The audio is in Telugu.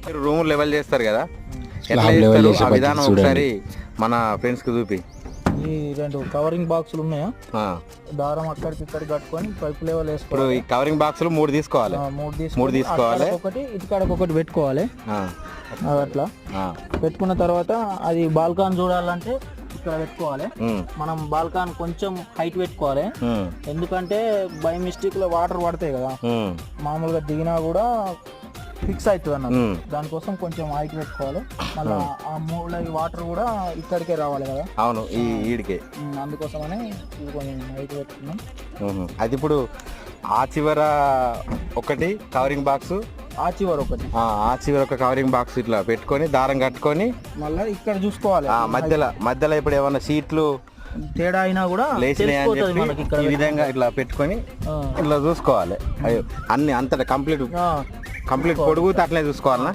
మీరు రూమ్ లెవెల్ చేస్తారు కదా, ఎట్లా చేస్తారు ఆ విధానం ఒకసారి మన ఫ్రెండ్స్ కి చూపి. ఈ 2 కవరింగ్ బాక్సులు ఉన్నాయా, దారం అక్కడికి ఇక్కడ కట్టుకొని పైప్ లెవెల్ వేసుకోవాలి. ఇప్పుడు ఈ కవరింగ్ బాక్సులు 3 తీసుకోవాలి, 3 తీసుకోవాలి, ఒకటి ఇటుకాడకు ఒకటి పెట్టుకోవాలి. అట్లా పెట్టుకున్న తర్వాత అది బాల్కాన్ చూడాలంటే ఇక్కడ పెట్టుకోవాలి. మనం బాల్కాన్ కొంచెం హైట్ పెట్టుకోవాలి, ఎందుకంటే బై మిస్టేక్ లో వాటర్ పడతాయి కదా, మామూలుగా దిగినా కూడా ఫిక్స్ అవుతుంది అన్నది. దానికోసం కొంచెం హైట్ పెట్టుకోవాలి. మళ్ళీ ఆ మూల వాటర్ కూడా ఇక్కడికే రావాలి కదా. అవును, ఈ ఈడికే. అందుకోసమని ఇది కొంచెం హైట్ పెట్టుకున్నాం. అది ఇప్పుడు ఆ చివర ఒకటి కవరింగ్ బాక్స్, ఆ చివర ఒకటి, ఆ చివర ఒక కవరింగ్ బాక్స్ ఇట్లా పెట్టుకొని దారం కట్టుకొని మళ్ళీ ఇక్కడ చూసుకోవాలి. మధ్యలో ఇప్పుడు ఏమన్నా సీట్లు తేడా అయినా కూడా ఈ విధంగా ఇట్లా పెట్టుకొని ఇట్లా చూసుకోవాలి. అన్ని అంతటా కంప్లీట్ పొడుగుతా అట్లనే చూసుకోవాలన్నా.